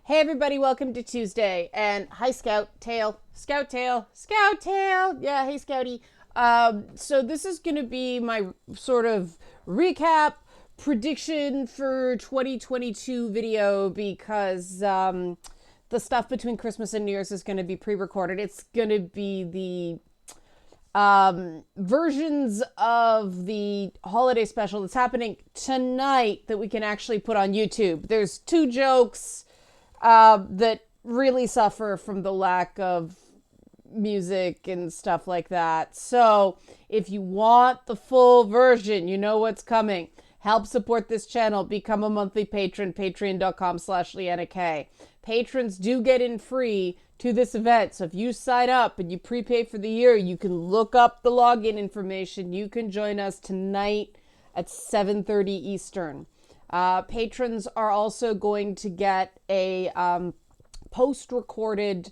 Hey everybody, welcome to Tuesday. And hi Scout Tail. Scout Tail. Scout Tail. Yeah, hey Scouty. So this is gonna be my sort of recap prediction for 2022 video because the stuff between Christmas and New Year's is gonna be pre-recorded. It's gonna be the versions of the holiday special that's happening tonight that we can actually put on YouTube. There's two jokes that really suffer from the lack of music and stuff like that. So if you want the full version, you know what's coming. Help support this channel. Become a monthly patron, patreon.com/LeannaK. Patrons do get in free to this event. So if you sign up and you prepay for the year, you can look up the login information. You can join us tonight at 7:30 Eastern. Patrons are also going to get a post-recorded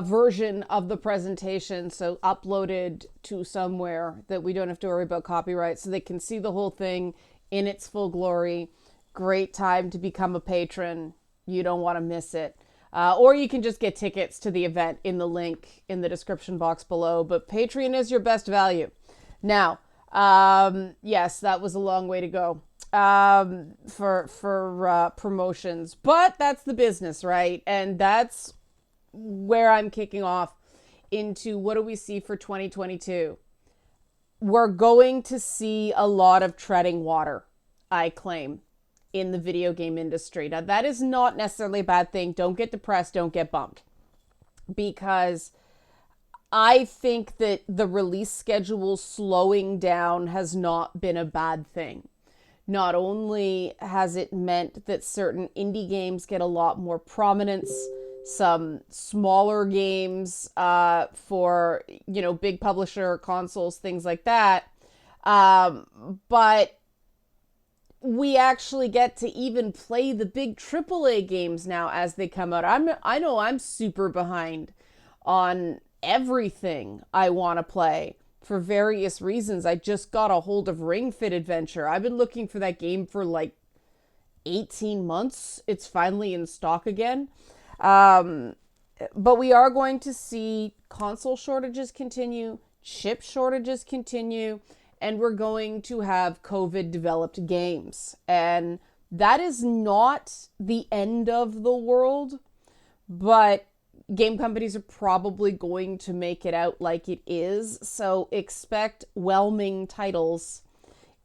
version of the presentation, so uploaded to somewhere that we don't have to worry about copyright, so they can see the whole thing in its full glory. Great time to become a patron. You don't want to miss it. Or you can just get tickets to the event in the link in the description box below. But Patreon is your best value. Now, yes, that was a long way to go for promotions, but that's the business, right? And that's where I'm kicking off into what do we see for 2022. We're going to see a lot of treading water, I claim, in the video game industry. Now, that is not necessarily a bad thing. Don't get depressed, don't get bummed, because I think that the release schedule slowing down has not been a bad thing. Not only has it meant that certain indie games get a lot more prominence, some smaller games for, big publisher consoles, things like that, but we actually get to even play the big AAA games now as they come out. I know I'm super behind on everything I want to play for various reasons. I just got a hold of Ring Fit Adventure. I've been looking for that game for like 18 months. It's finally in stock again. But we are going to see console shortages continue, chip shortages continue, and we're going to have COVID developed games. And that is not the end of the world, but game companies are probably going to make it out like it is. So expect whelming titles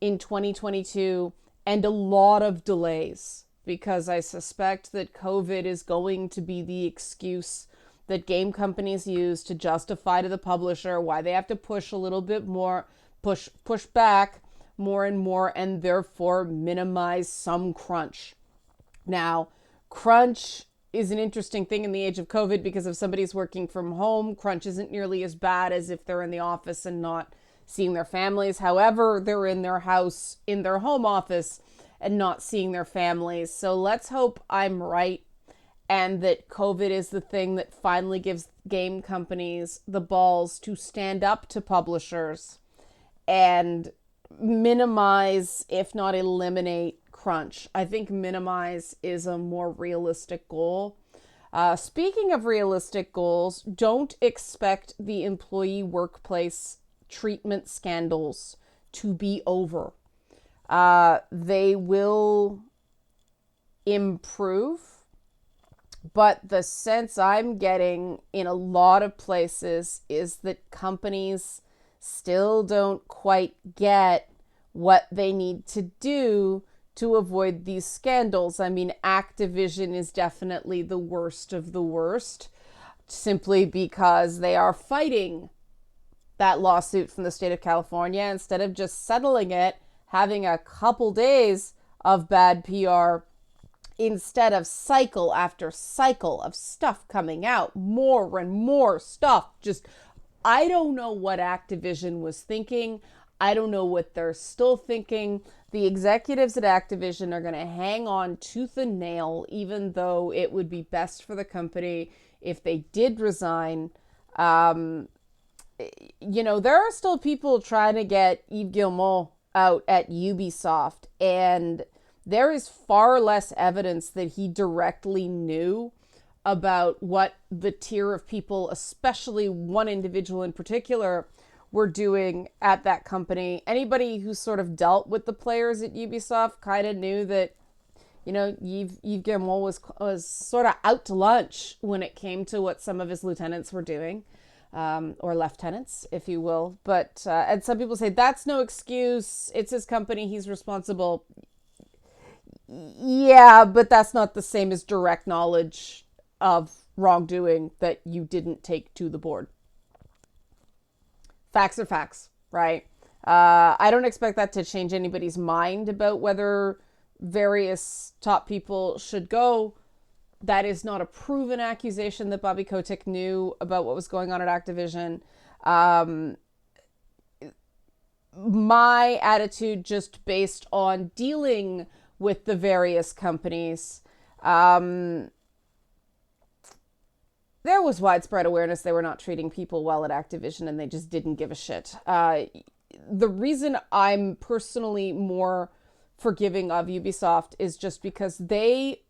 in 2022 and a lot of delays, because I suspect that COVID is going to be the excuse that game companies use to justify to the publisher why they have to push a little bit more, push back more and more, and therefore minimize some crunch. Now, crunch is an interesting thing in the age of COVID, because if somebody's working from home, crunch isn't nearly as bad as if they're in the office and not seeing their families. However, they're in their house, in their home office, and not seeing their families. So let's hope I'm right, and that COVID is the thing that finally gives game companies the balls to stand up to publishers and minimize, if not eliminate, crunch. I think minimize is a more realistic goal. Speaking of realistic goals, don't expect the employee workplace treatment scandals to be over. They will improve, but the sense I'm getting in a lot of places is that companies still don't quite get what they need to do to avoid these scandals. I mean, Activision is definitely the worst of the worst, simply because they are fighting that lawsuit from the state of California instead of just settling it, having a couple days of bad PR instead of cycle after cycle of stuff coming out, more and more stuff. I don't know what Activision was thinking. I don't know what they're still thinking. The executives at Activision are going to hang on tooth and nail, even though it would be best for the company if they did resign. There are still people trying to get Yves Guillemot out at Ubisoft, and there is far less evidence that he directly knew about what the tier of people, especially one individual in particular, were doing at that company. Anybody who sort of dealt with the players at Ubisoft kind of knew that, you know, Yves Guillemot was sort of out to lunch when it came to what some of his lieutenants were doing, or lieutenants, if you will. But and some people say that's no excuse. It's his company. He's responsible. Yeah, but that's not the same as direct knowledge of wrongdoing that you didn't take to the board. Facts are facts, right? I don't expect that to change anybody's mind about whether various top people should go. That is not a proven accusation that Bobby Kotick knew about what was going on at Activision. My attitude, just based on dealing with the various companies, there was widespread awareness they were not treating people well at Activision, and they just didn't give a shit. The reason I'm personally more forgiving of Ubisoft is just because they,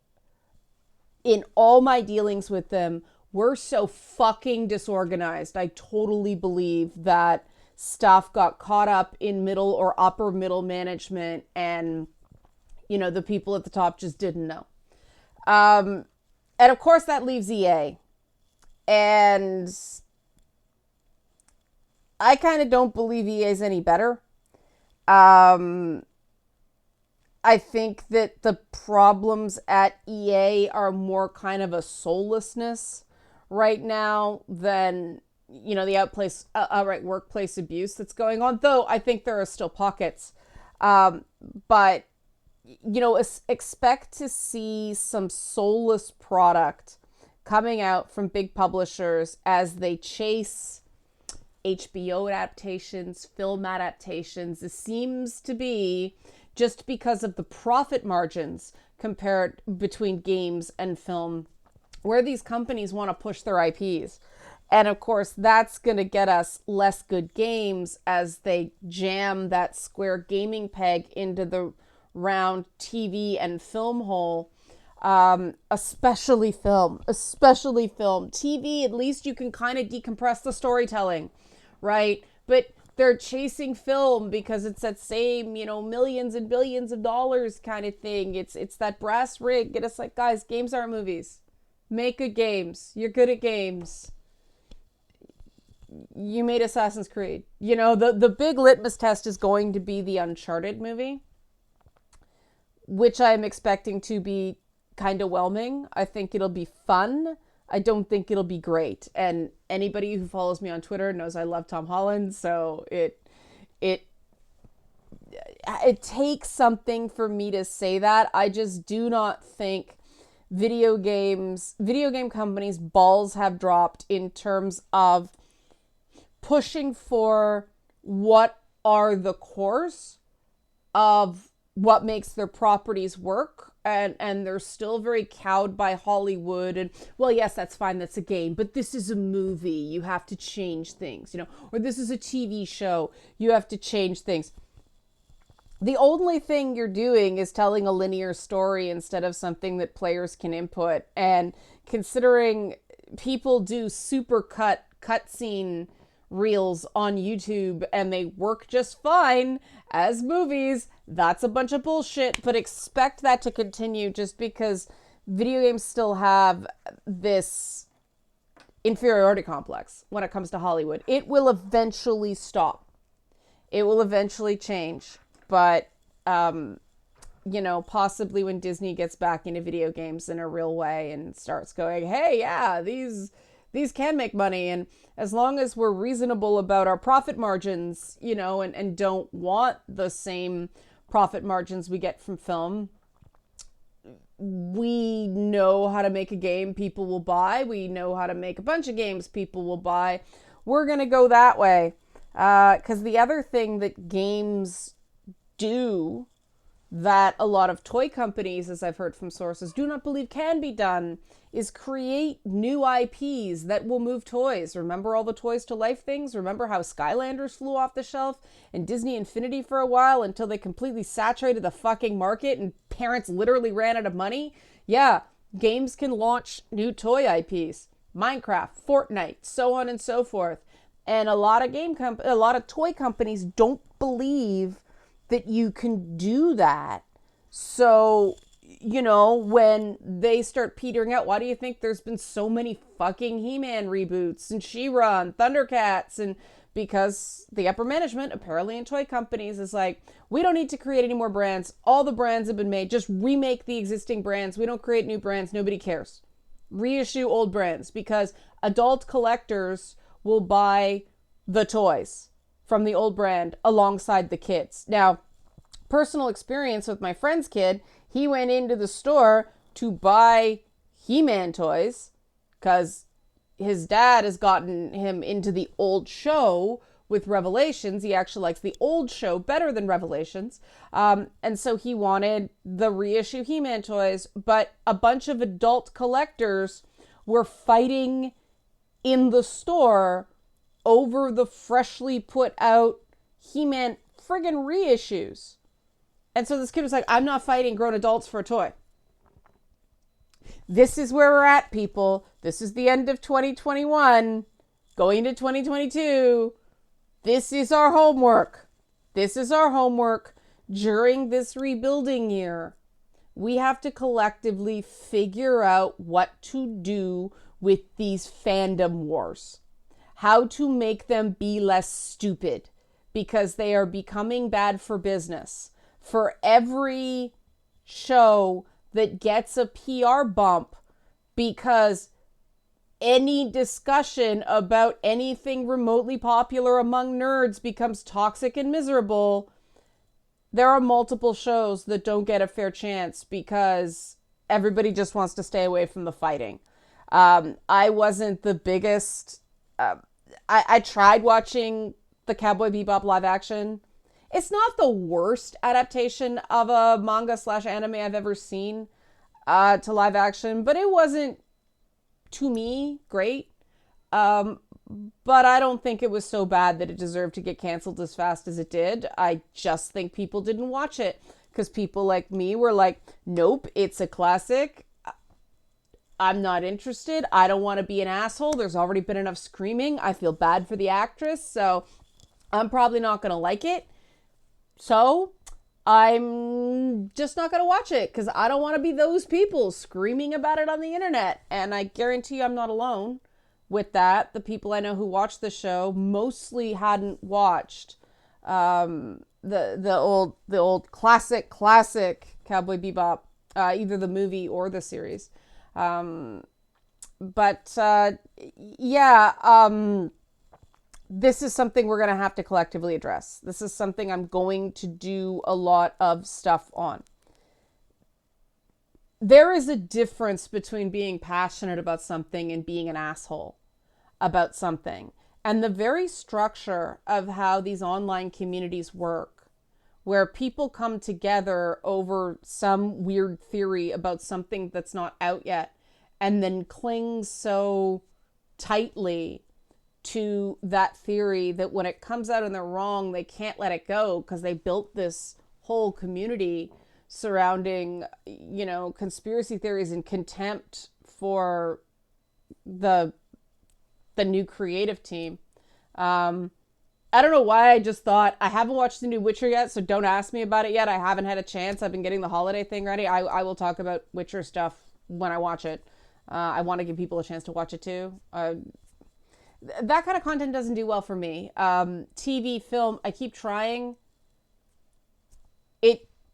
in all my dealings with them, were so fucking disorganized. I totally believe that stuff got caught up in middle or upper middle management, and, you know, the people at the top just didn't know. And of course that leaves EA. And I kind of don't believe EA is any better. I think that the problems at EA are more kind of a soullessness right now than, you know, the outright workplace abuse that's going on. Though I think there are still pockets. But, you know, expect to see some soulless product coming out from big publishers as they chase HBO adaptations, film adaptations. It seems to be just because of the profit margins compared between games and film, where these companies want to push their IPs. And of course, that's going to get us less good games as they jam that square gaming peg into the round TV and film hole. Especially film. TV, at least you can kind of decompress the storytelling, right? But they're chasing film because it's that same, you know, millions and billions of dollars kind of thing. It's that brass rig. And it's like, guys, games aren't movies. Make good games. You're good at games. You made Assassin's Creed. You know, the big litmus test is going to be the Uncharted movie, which I'm expecting to be kind of whelming. I think it'll be fun. I don't think it'll be great. And anybody who follows me on Twitter knows I love Tom Holland, so it takes something for me to say that. I just do not think video game companies' balls have dropped in terms of pushing for what are the cores of what makes their properties work. And they're still very cowed by Hollywood. And, well, yes, that's fine. That's a game. But this is a movie. You have to change things, you know. Or this is a TV show. You have to change things. The only thing you're doing is telling a linear story instead of something that players can input. And considering people do super cutscene reels on YouTube and they work just fine as movies, that's a bunch of bullshit. But expect that to continue, just because video games still have this inferiority complex when it comes to Hollywood. It will eventually stop. It will eventually change. But you know, possibly when Disney gets back into video games in a real way and starts going, hey, yeah, these can make money, and as long as we're reasonable about our profit margins, you know, and don't want the same profit margins we get from film, we know how to make a game people will buy. We know how to make a bunch of games people will buy. We're going to go that way. Because the other thing that games do that a lot of toy companies, as I've heard from sources, do not believe can be done is create new IPs that will move toys. Remember all the Toys to Life things? Remember how Skylanders flew off the shelf and Disney Infinity for a while until they completely saturated the fucking market and parents literally ran out of money? Yeah, games can launch new toy IPs. Minecraft, Fortnite, so on and so forth. And a lot of a lot of toy companies don't believe that you can do that. So, when they start petering out, why do you think there's been so many fucking He-Man reboots and She-Ra and Thundercats? And because the upper management, apparently in toy companies, is like, we don't need to create any more brands. All the brands have been made. Just remake the existing brands. We don't create new brands. Nobody cares. Reissue old brands because adult collectors will buy the toys from the old brand alongside the kids. Now, personal experience with my friend's kid, he went into the store to buy He-Man toys because his dad has gotten him into the old show with Revelations. He actually likes the old show better than Revelations. And so he wanted the reissue He-Man toys, but a bunch of adult collectors were fighting in the store over the freshly put out He-Man friggin' reissues. And so this kid was like, I'm not fighting grown adults for a toy. This is where we're at, people. This is the end of 2021, going into 2022. This is our homework. This is our homework during this rebuilding year. We have to collectively figure out what to do with these fandom wars. How to make them be less stupid because they are becoming bad for business. For every show that gets a PR bump because any discussion about anything remotely popular among nerds becomes toxic and miserable, there are multiple shows that don't get a fair chance because everybody just wants to stay away from the fighting. I wasn't the biggest... I tried watching the Cowboy Bebop live action. It's not the worst adaptation of a manga/anime I've ever seen to live action, but it wasn't, to me, great. But I don't think it was so bad that it deserved to get canceled as fast as it did. I just think people didn't watch it because people like me were like, nope, it's a classic. I'm not interested. I don't want to be an asshole. There's already been enough screaming. I feel bad for the actress, so I'm probably not going to like it. So I'm just not going to watch it because I don't want to be those people screaming about it on the internet. And I guarantee you I'm not alone with that. The people I know who watched the show mostly hadn't watched the old classic Cowboy Bebop, either the movie or the series. This is something we're going to have to collectively address. This is something I'm going to do a lot of stuff on. There is a difference between being passionate about something and being an asshole about something. And the very structure of how these online communities work, where people come together over some weird theory about something that's not out yet, and then cling so tightly to that theory that when it comes out and they're wrong, they can't let it go because they built this whole community surrounding, conspiracy theories and contempt for the new creative team. I don't know why I just thought, I haven't watched the new Witcher yet, so don't ask me about it yet. I haven't had a chance. I've been getting the holiday thing ready. I will talk about Witcher stuff when I watch it. I want to give people a chance to watch it too. That kind of content doesn't do well for me. TV, film, I keep trying.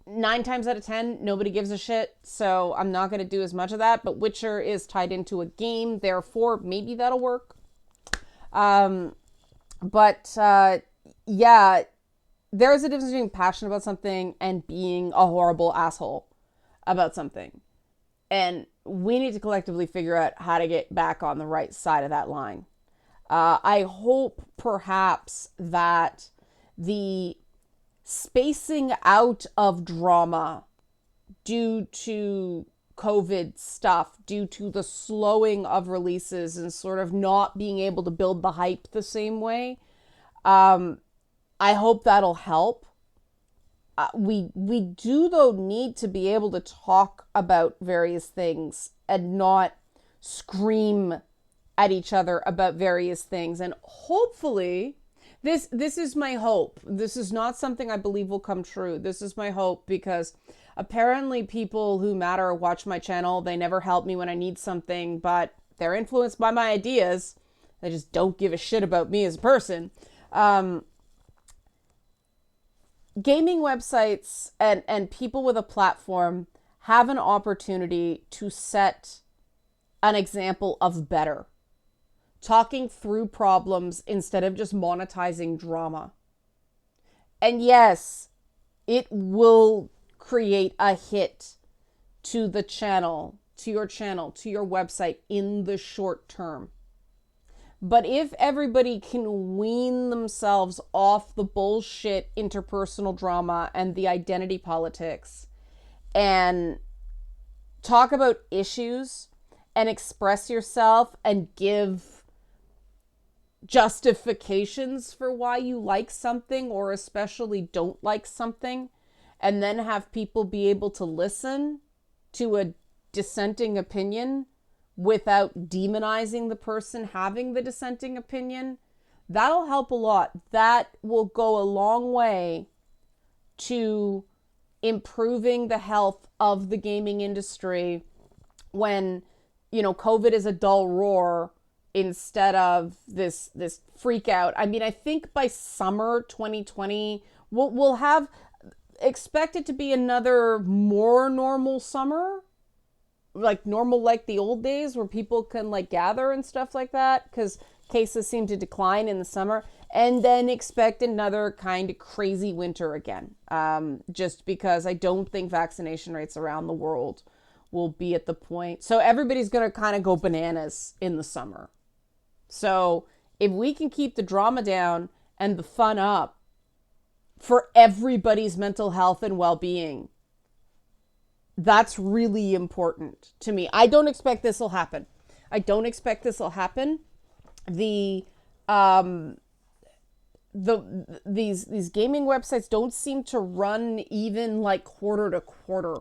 9 times out of 10, nobody gives a shit, so I'm not going to do as much of that. But Witcher is tied into a game, therefore maybe that'll work. There is a difference between passionate about something and being a horrible asshole about something. And we need to collectively figure out how to get back on the right side of that line. I hope perhaps that the spacing out of drama due to COVID stuff, due to the slowing of releases and sort of not being able to build the hype the same way. I hope that'll help. We do though need to be able to talk about various things and not scream at each other about various things. And hopefully, this is my hope. This is not something I believe will come true. This is my hope because apparently people who matter watch my channel. They never help me when I need something, but they're influenced by my ideas. They just don't give a shit about me as a person. Gaming websites and people with a platform have an opportunity to set an example of better. Talking through problems instead of just monetizing drama. And yes, it will create a hit to the channel, to your website in the short term. But if everybody can wean themselves off the bullshit interpersonal drama and the identity politics and talk about issues and express yourself and give justifications for why you like something or especially don't like something, and then have people be able to listen to a dissenting opinion without demonizing the person having the dissenting opinion, that'll help a lot. That will go a long way to improving the health of the gaming industry when, COVID is a dull roar instead of this freak out. I mean, I think by summer 2020, we'll have expect it to be another more normal summer, like normal, like the old days where people can like gather and stuff like that, because cases seem to decline in the summer, and then expect another kind of crazy winter again. Just because I don't think vaccination rates around the world will be at the point. So everybody's going to kind of go bananas in the summer. So if we can keep the drama down and the fun up for everybody's mental health and well-being, that's really important to me. I don't expect this will happen. These gaming websites don't seem to run even like quarter to quarter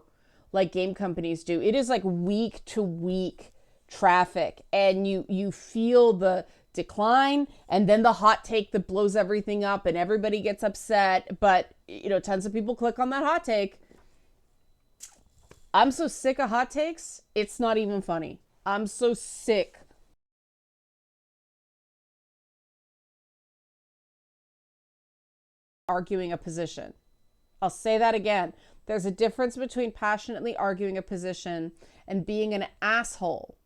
like game companies do. It is like week to week traffic, and you feel the decline and then the hot take that blows everything up and everybody gets upset, but tons of people click on that hot take. I'm so sick of hot takes, it's not even funny. I'm so sick. Arguing a position. I'll say that again. There's a difference between passionately arguing a position and being an asshole.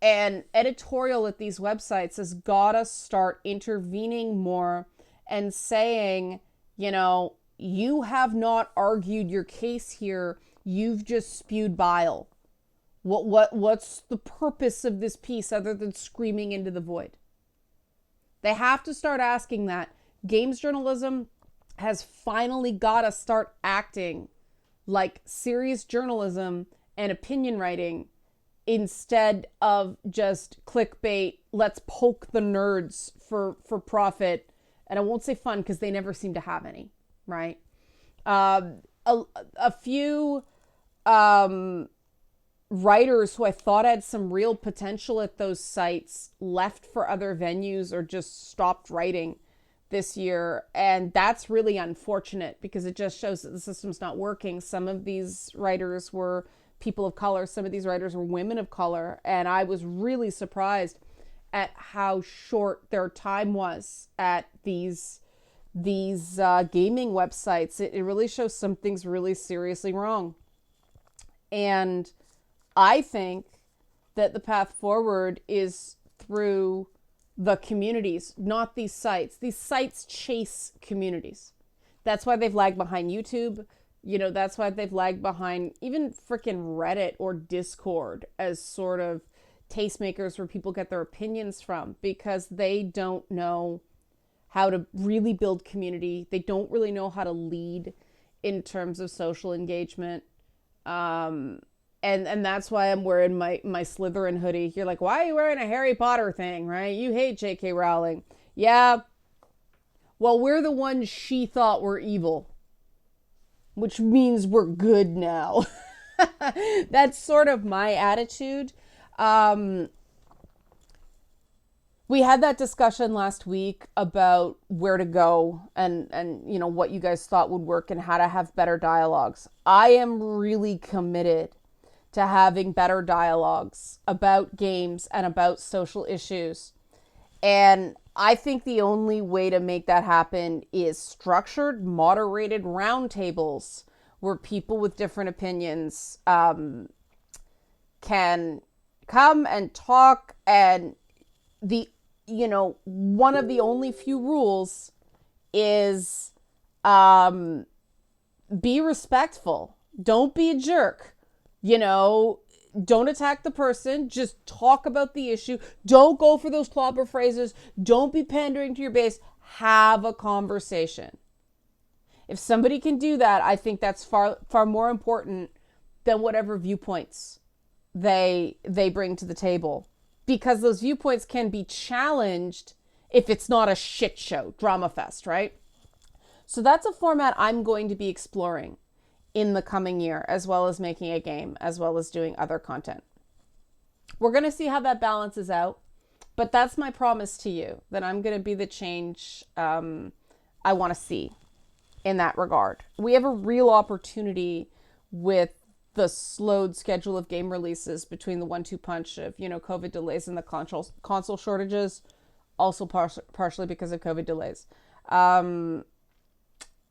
And editorial at these websites has got to start intervening more and saying, you have not argued your case here. You've just spewed bile. What's the purpose of this piece other than screaming into the void? They have to start asking that. Games journalism has finally got to start acting like serious journalism and opinion writing instead of just clickbait. Let's poke the nerds for profit. And I won't say fun because they never seem to have any, right? A few writers who I thought had some real potential at those sites left for other venues or just stopped writing this year. And that's really unfortunate because it just shows that the system's not working. Some of these writers were people of color. Some of these writers were women of color. And I was really surprised at how short their time was at these gaming websites. It really shows something's really seriously wrong. And I think that the path forward is through the communities, not these sites. These sites chase communities. That's why they've lagged behind YouTube. That's why they've lagged behind even freaking Reddit or Discord as sort of tastemakers where people get their opinions from, because they don't know how to really build community. They don't really know how to lead in terms of social engagement. And that's why I'm wearing my Slytherin hoodie. You're like, why are you wearing a Harry Potter thing, right? You hate J.K. Rowling. Yeah. Well, we're the ones she thought were evil, which means we're good now. That's sort of my attitude. We had that discussion last week about where to go and you know what you guys thought would work and how to have better dialogues. I am really committed to having better dialogues about games and about social issues. And I think the only way to make that happen is structured, moderated roundtables where people with different opinions can come and talk. And one of the only few rules is be respectful. Don't be a jerk. Don't attack the person. Just talk about the issue. Don't go for those clobber phrases. Don't be pandering to your base. Have a conversation. If somebody can do that, I think that's far, far more important than whatever viewpoints they bring to the table. Because those viewpoints can be challenged if it's not a shit show, drama fest, right? So that's a format I'm going to be exploring in the coming year, as well as making a game, as well as doing other content. We're going to see how that balances out, but that's my promise to you, that I'm going to be the change I want to see in that regard. We have a real opportunity with the slowed schedule of game releases between the 1-2 punch of, COVID delays and the console shortages, also partially because of COVID delays.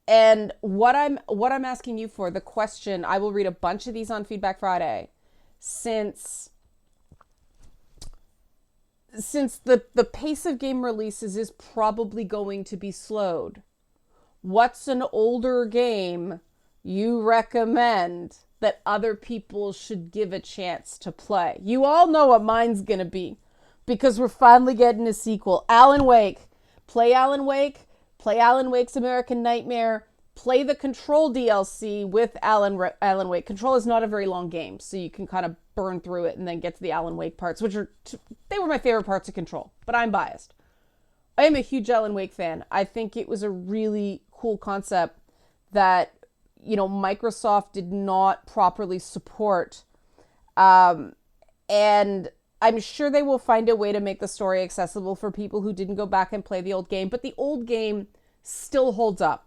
And what I'm asking you for, the question, I will read a bunch of these on Feedback Friday, since the pace of game releases is probably going to be slowed. What's an older game you recommend that other people should give a chance to play? You all know what mine's going to be, because we're finally getting a sequel. Alan Wake. Play Alan Wake. Play Alan Wake's American Nightmare. Play the Control DLC with Alan Wake. Control is not a very long game, so you can kind of burn through it and then get to the Alan Wake parts, which they were my favorite parts of Control, but I'm biased. I am a huge Alan Wake fan. I think it was a really cool concept that, Microsoft did not properly support. And I'm sure they will find a way to make the story accessible for people who didn't go back and play the old game, but the old game still holds up.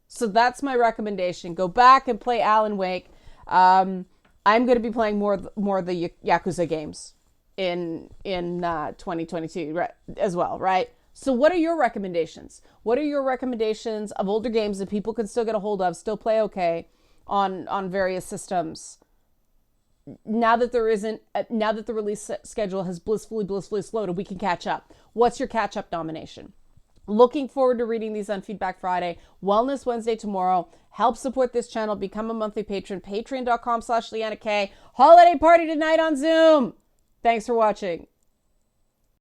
So that's my recommendation. Go back and play Alan Wake. I'm going to be playing more of the Yakuza games in 2022 as well, right? So what are your recommendations? What are your recommendations of older games that people can still get a hold of, still play okay on various systems? Now that the release schedule has blissfully slowed and we can catch up. What's your catch-up nomination? Looking forward to reading these on Feedback Friday. Wellness Wednesday tomorrow. Help support this channel. Become a monthly patron. Patreon.com/LeannaK. Holiday party tonight on Zoom. Thanks for watching.